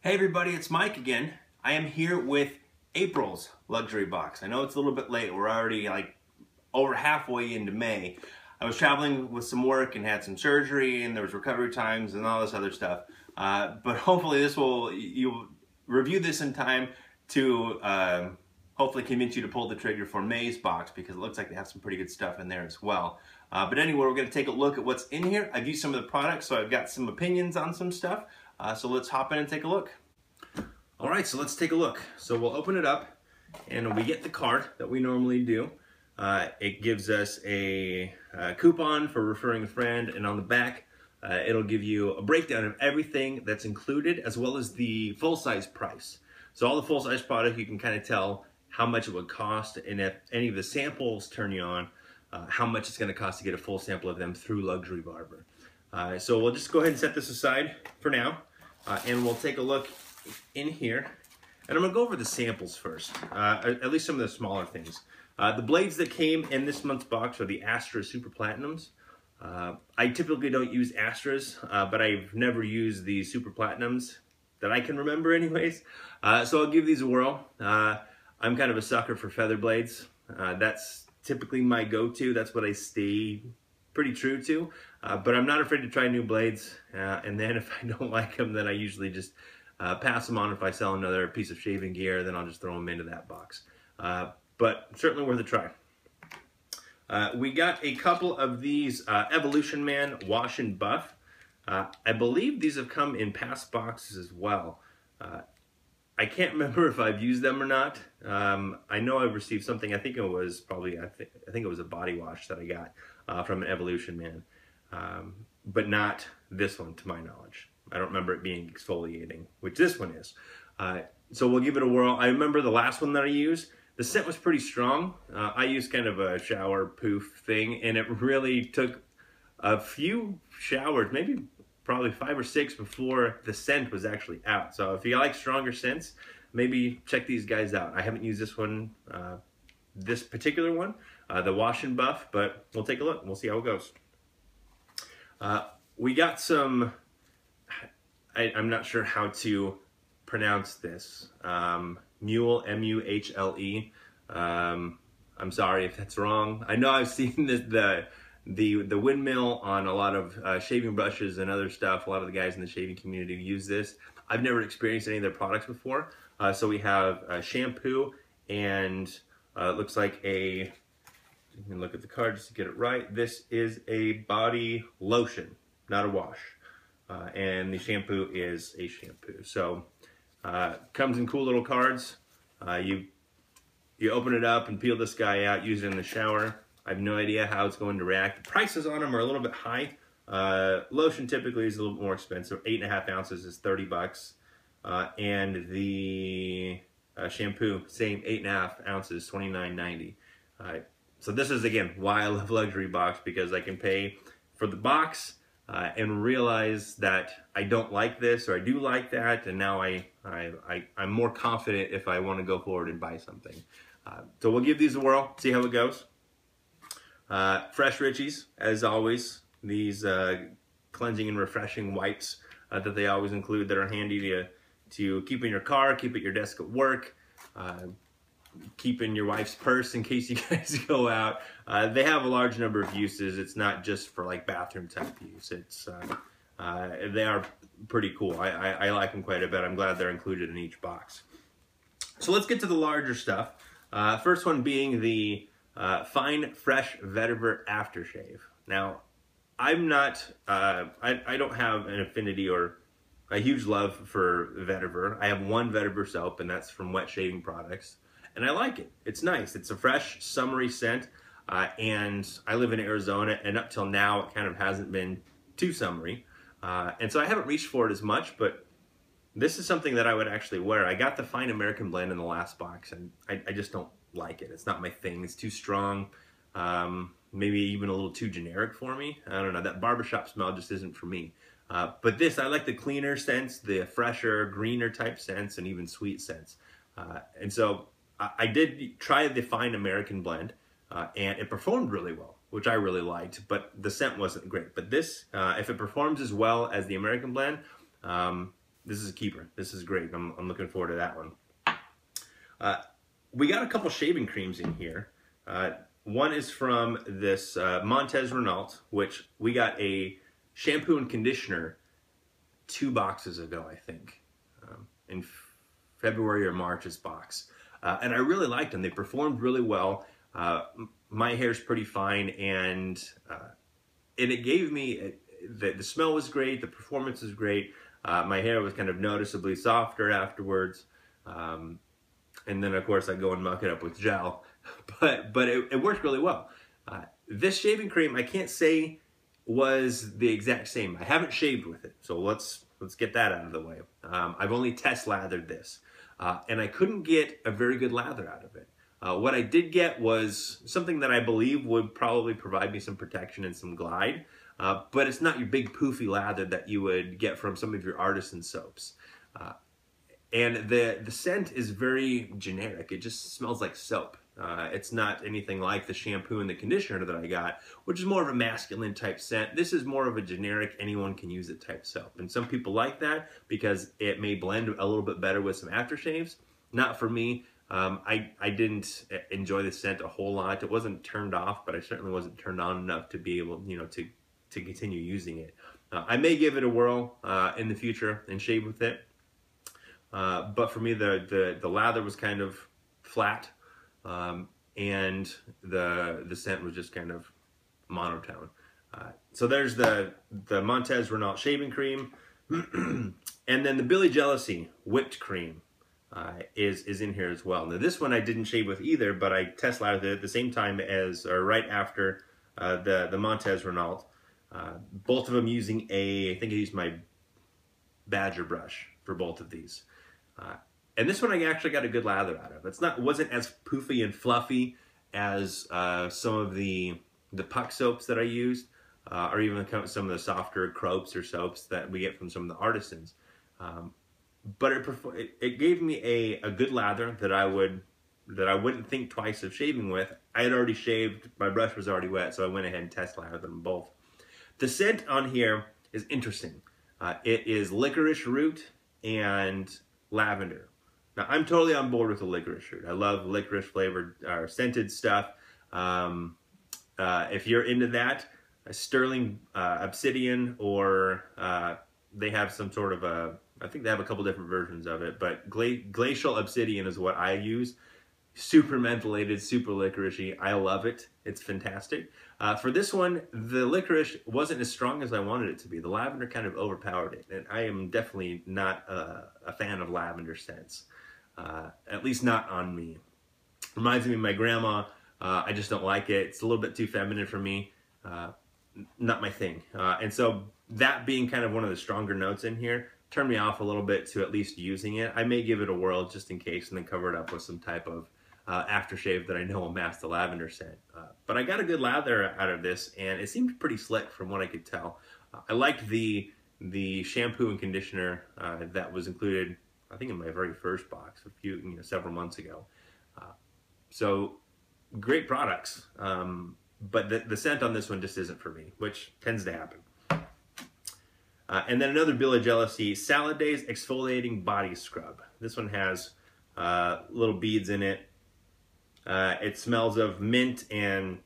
Hey everybody, it's Mike again. I am here with April's luxury box. I know it's a little bit late. We're already like over halfway into May. I was traveling with some work and had some surgery, and there was recovery times and all this other stuff. But hopefully you'll review this in time to hopefully convince you to pull the trigger for May's box, because it looks like they have some pretty good stuff in there as well. But anyway, we're going to take a look at what's in here. I've used some of the products, so I've got some opinions on some stuff. So let's hop in and take a look. All right, so let's take a look. So we'll open it up and we get the card that we normally do. It gives us a coupon for referring a friend, and on the back it'll give you a breakdown of everything that's included, as well as the full-size price. So all the full-size product, you can kind of tell how much it would cost, and if any of the samples turn you on, how much it's going to cost to get a full sample of them through Luxury Barber. So we'll just go ahead and set this aside for now, and we'll take a look in here, and I'm going to go over the samples first, at least some of the smaller things. The blades that came in this month's box are the Astra Super Platinums. I typically don't use Astras, but I've never used the Super Platinums that I can remember anyways, so I'll give these a whirl. I'm kind of a sucker for feather blades. That's typically my go-to. That's what I stay pretty true to, but I'm not afraid to try new blades, and then if I don't like them, then I usually just pass them on. If I sell another piece of shaving gear, then I'll just throw them into that box. But certainly worth a try. We got a couple of these Evolution Man Wash and Buff. I believe these have come in past boxes as well. I can't remember if I've used them or not. I know I've received something. I think it was probably, I think it was a body wash that I got from an Evolution Man, but not this one to my knowledge. I don't remember it being exfoliating, which this one is. So we'll give it a whirl. I remember the last one that I used, the scent was pretty strong. I used kind of a shower poof thing, and it really took a few showers, maybe probably 5 or 6 before the scent was actually out. So if you like stronger scents, maybe check these guys out. I haven't used this one, this particular one, the Wash and Buff, but we'll take a look and we'll see how it goes. We got some, I'm not sure how to pronounce this, Mule, M-U-H-L-E. I'm sorry if that's wrong. I know I've seen the windmill on a lot of shaving brushes and other stuff. A lot of the guys in the shaving community use this. I've never experienced any of their products before. So we have a shampoo, and it looks like you can look at the card just to get it right. This is a body lotion, not a wash. And the shampoo is a shampoo. So comes in cool little cards. You open it up and peel this guy out, use it in the shower. I have no idea how it's going to react. The prices on them are a little bit high. Lotion typically is a little bit more expensive. 8.5 ounces is 30 bucks. And the shampoo, same 8.5 ounces, $29.90. So this is, again, why I love Luxury Box, because I can pay for the box and realize that I don't like this or I do like that, and now I'm more confident if I want to go forward and buy something. So we'll give these a whirl, see how it goes. Fresh Richies, as always. These cleansing and refreshing wipes that they always include, that are handy to keep in your car, keep at your desk at work, keep in your wife's purse in case you guys go out. They have a large number of uses. It's not just for like bathroom type use. They are pretty cool. I like them quite a bit. I'm glad they're included in each box. So let's get to the larger stuff. First one being the Fine Fresh Vetiver Aftershave. Now, I'm not, I don't have an affinity or a huge love for vetiver. I have one vetiver soap, and that's from Wet Shaving Products, and I like it. It's nice. It's a fresh, summery scent, and I live in Arizona, and up till now, it kind of hasn't been too summery, and so I haven't reached for it as much, but this is something that I would actually wear. I got the Fine American Blend in the last box, and I just don't like it. It's not my thing. It's too strong, maybe even a little too generic for me. I don't know. That barbershop smell just isn't for me. But this, I like the cleaner scents, the fresher, greener type scents, and even sweet scents. And so I did try the Fine American Blend, and it performed really well, which I really liked, but the scent wasn't great. But this, if it performs as well as the American Blend, this is a keeper. This is great. I'm looking forward to that one. We got a couple shaving creams in here. One is from this Montez Renault, which we got a shampoo and conditioner 2 boxes ago, I think, in February or March's box. And I really liked them. They performed really well. My hair's pretty fine, and it gave me, the smell was great, the performance was great. My hair was kind of noticeably softer afterwards. And then, of course, I go and muck it up with gel. But it worked really well. This shaving cream, I can't say was the exact same. I haven't shaved with it, so let's get that out of the way. I've only test lathered this, and I couldn't get a very good lather out of it. What I did get was something that I believe would probably provide me some protection and some glide, but it's not your big poofy lather that you would get from some of your artisan soaps. And the scent is very generic. It just smells like soap. It's not anything like the shampoo and the conditioner that I got, which is more of a masculine type scent. This is more of a generic, anyone can use it type soap. And some people like that because it may blend a little bit better with some aftershaves. Not for me. I didn't enjoy the scent a whole lot. It wasn't turned off, but I certainly wasn't turned on enough to be able, to continue using it. I may give it a whirl in the future and shave with it. But for me, the lather was kind of flat, and the scent was just kind of monotone. So there's the Montez Renault shaving cream, and then the Billy Jealousy whipped cream is in here as well. Now this one I didn't shave with either, but I test lathered it at the same time as, or right after the Montez Renault. Both of them using I think I used my Badger brush for both of these. And this one I actually got a good lather out of. It wasn't as poofy and fluffy as some of the puck soaps that I used, or even some of the softer croaps or soaps that we get from some of the artisans. But it gave me a good lather that I wouldn't think twice of shaving with. I had already shaved, my brush was already wet, so I went ahead and test lathered them both. The scent on here is interesting. It is licorice root and lavender. Now, I'm totally on board with the licorice root. I love licorice flavored or scented stuff. If you're into that, a sterling obsidian, or they have some sort of I think they have a couple different versions of it, but glacial obsidian is what I use. Super mentholated, super licoricey. I love it. It's fantastic. For this one, the licorice wasn't as strong as I wanted it to be. The lavender kind of overpowered it, and I am definitely not a fan of lavender scents. At least not on me. Reminds me of my grandma. I just don't like it. It's a little bit too feminine for me. Not my thing. And so that being kind of one of the stronger notes in here turned me off a little bit to at least using it. I may give it a whirl just in case and then cover it up with some type of aftershave that I know will mask the lavender scent. But I got a good lather out of this, and it seemed pretty slick from what I could tell. I liked the shampoo and conditioner that was included, I think, in my very first box several months ago. So great products, but the scent on this one just isn't for me, which tends to happen. And then another Billy Jealousy Salad Days Exfoliating Body Scrub. This one has little beads in it. It smells of mint and,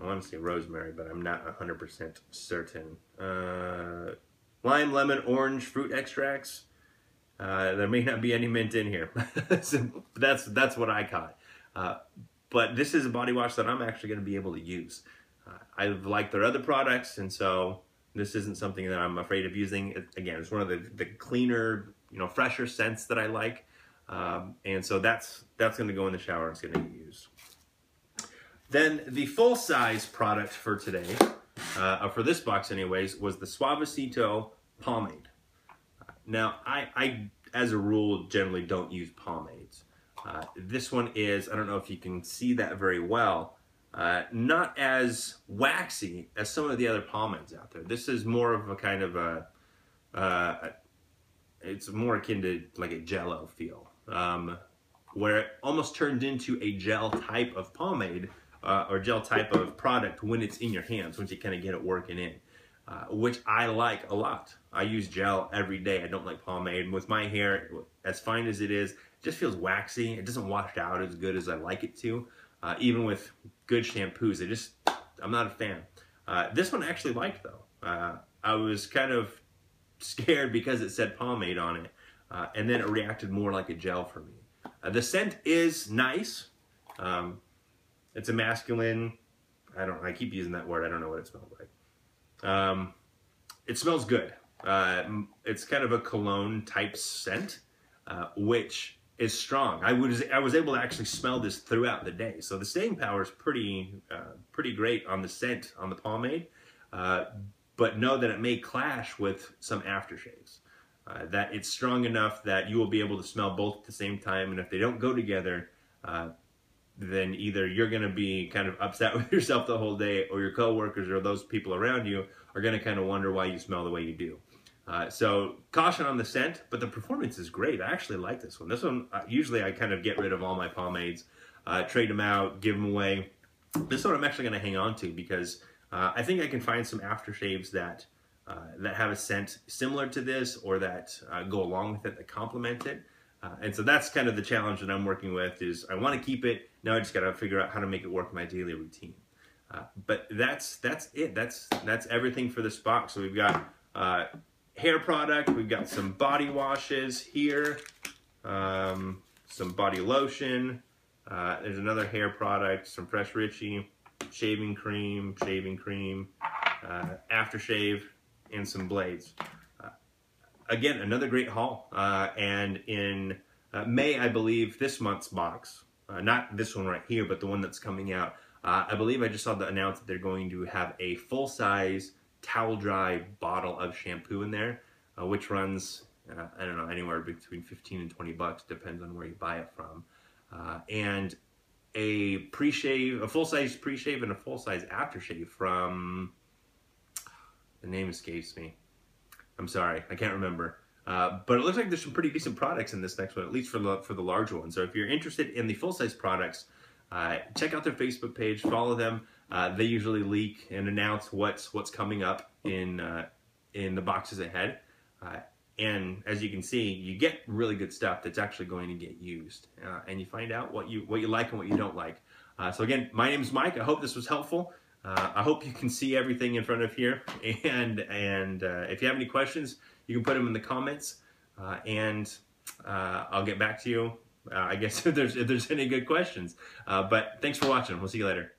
I want to say rosemary, but I'm not 100% certain. Lime, lemon, orange, fruit extracts. There may not be any mint in here. So that's what I caught. But this is a body wash that I'm actually going to be able to use. I've liked their other products, and so this isn't something that I'm afraid of using. Again, it's one of the cleaner, fresher scents that I like. And so that's going to go in the shower. It's going to get used. Then the full-size product for today, for this box anyways, was the Suavecito pomade. Now, I as a rule, generally don't use pomades. This one is, I don't know if you can see that very well, not as waxy as some of the other pomades out there. This is more of a kind of it's more akin to like a Jell-O feel, where it almost turned into a gel type of pomade or gel type of product when it's in your hands, once you kind of get it working in. which I like a lot. I use gel every day. I don't like pomade. And with my hair, as fine as it is, it just feels waxy. It doesn't wash out as good as I like it to. Even with good shampoos, I'm not a fan. This one I actually liked though. I was kind of scared because it said pomade on it, and then it reacted more like a gel for me. The scent is nice. It's a masculine, I keep using that word, I don't know what it smells like. It smells good. It's kind of a cologne type scent, which is strong. I was able to actually smell this throughout the day. So the staying power is pretty great on the scent on the pomade, but know that it may clash with some aftershaves. That it's strong enough that you will be able to smell both at the same time, and if they don't go together, then either you're going to be kind of upset with yourself the whole day, or your coworkers or those people around you are going to kind of wonder why you smell the way you do. So caution on the scent, but the performance is great. I actually like this one. This one, usually I kind of get rid of all my pomades, trade them out, give them away. This one I'm actually going to hang on to because I think I can find some aftershaves that have a scent similar to this, or that go along with it, that complement it. And so that's kind of the challenge that I'm working with, is I want to keep it. Now I just got to figure out how to make it work in my daily routine. But that's it. That's everything for this box. So we've got hair product. We've got some body washes here, some body lotion. There's another hair product, some Fresh Richie, shaving cream, aftershave, and some blades. Again, another great haul. And in May, I believe, this month's box, not this one right here, but the one that's coming out, I believe I just saw the announcement that they're going to have a full-size towel dry bottle of shampoo in there, which runs, I don't know, anywhere between 15 and 20 bucks, depends on where you buy it from. And a pre-shave, a full-size pre-shave and a full-size aftershave from, the name escapes me. I'm sorry, I can't remember. But it looks like there's some pretty decent products in this next one, at least for the larger one. So if you're interested in the full-size products, check out their Facebook page, follow them. They usually leak and announce what's coming up in the boxes ahead. And as you can see, you get really good stuff that's actually going to get used, and you find out what you like and what you don't like. So again, my name is Mike. I hope this was helpful. I hope you can see everything in front of here, and if you have any questions, you can put them in the comments, and I'll get back to you. I guess if there's any good questions. But thanks for watching. We'll see you later.